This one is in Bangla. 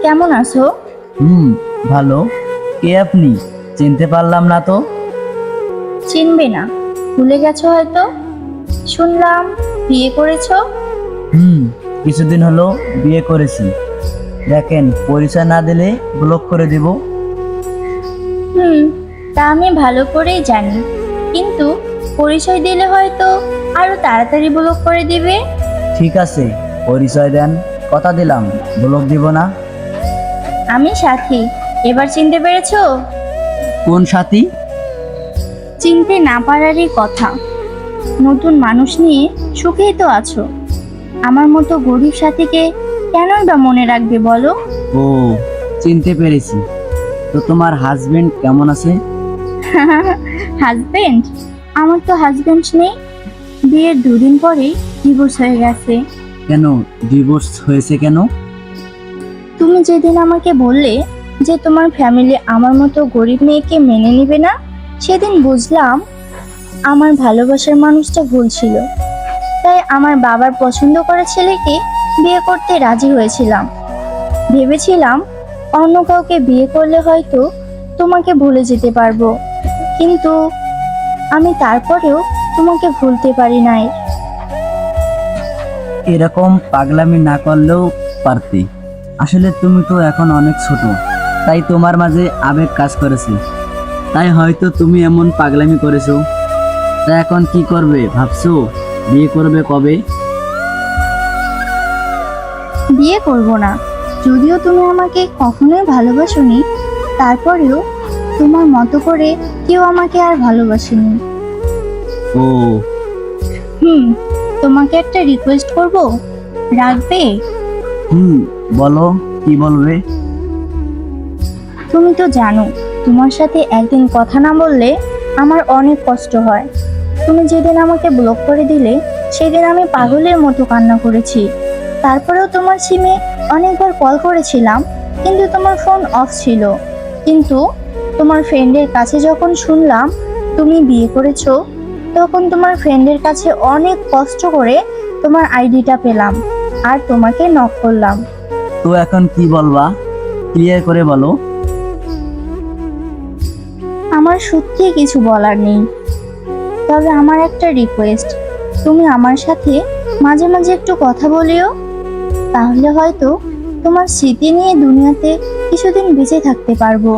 কেমন আছো? হুম, ভালো। কে আপনি? চিনতে পারলাম না তো। চিনবে না, ভুলে গেছো হয়তো। শুনলাম বিয়ে করেছো। হুম, কিছুদিন হলো বিয়ে করেছি। দেখেন, পরিচয় না দিলে ব্লক করে দিব। হুম, তা আমি ভালো করেই জানি, কিন্তু পরিচয় দিলে হয়তো আরো তাড়াতাড়ি ব্লক করে দিবে। ঠিক আছে, পরিচয় দেন। কথা দিলাম, ব্লক দিব না। আমি সাথী। এবার চিনতে পেরেছো? কোন সাথী? চিনতে না পারারই কথা। নতুন মানুষ নিয়ে সুখেই তো আছো। আমার মতো গরিব সাথীকে কেনই বা মনে রাখবে বলো? ও, চিনতে পেরেছি। তো তোমার হাজবেন্ড কেমন আছে? হাজবেন্ড? আমার তো হাজবেন্ড নেই। বিয়ের দুদিন পরেই ডিভোর্স হয়ে গেছে। কেন, ডিভোর্স হয়েছে কেন? তুমি যেদিন আমাকে বললে যে তোমার ফ্যামিলি আমার মতো গরিব মেয়েকে মেনে নেবে না, সেদিন বুঝলাম আমার ভালোবাসার মানুষটা ভুল ছিল। তাই আমার বাবার পছন্দ করা ছেলেকে বিয়ে করতে রাজি হয়েছিলাম। ভেবেছিলাম অন্য কাউকে বিয়ে করলে হয়তো তোমাকে ভুলে যেতে পারবো, কিন্তু আমি তারপরেও তোমাকে ভুলতে পারি নাই। এরকম পাগলামি না করলেও পারতে। আসলে তুমি তো এখন অনেক ছোট, তাই তোমার মাঝে আবেগ কাজ করেছে। তাই হয়তো তুমি এমন পাগলামি করেছো। তা এখন কি করবে ভাবছো? বিয়ে করবে কবে? বিয়ে করব না, যদিও তুমি আমাকে কখনোই ভালোবাসোনি। তারপরেও তোমার মতো করে কেউ আমাকে আর ভালোবাসেনি। ও, হুম, তোমাকে একটা রিকোয়েস্ট করব, রাখবে? হুম, বলো, কি বলবে? তুমি তো জানো তোমার সাথে একদিন কথা না বললে আমার অনেক কষ্ট হয়। তুমি যেদিন আমাকে ব্লক করে দিলে সেদিন আমি পাগলের মতো কান্না করেছি। তারপরেও তোমার সিমে অনেকবার কল করেছিলাম, কিন্তু তোমার ফোন অফ ছিল। কিন্তু তোমার ফ্রেন্ডের কাছে যখন শুনলাম তুমি বিয়ে করেছো, তখন তোমার ফ্রেন্ডের কাছে অনেক কষ্ট করে তোমার আইডিটা পেলাম আর তোমাকে নক করলাম। তো এখন কি বলবা? ক্লিয়ার করে বলো। আমার সত্যি কিছু বলার নেই, তবে আমার একটা রিকোয়েস্ট, তুমি আমার সাথে মাঝে মাঝে একটু কথা বলিও। তাহলে হয়তো তোমার স্মৃতি নিয়ে দুনিয়াতে কিছুদিন বেঁচে থাকতে পারবো।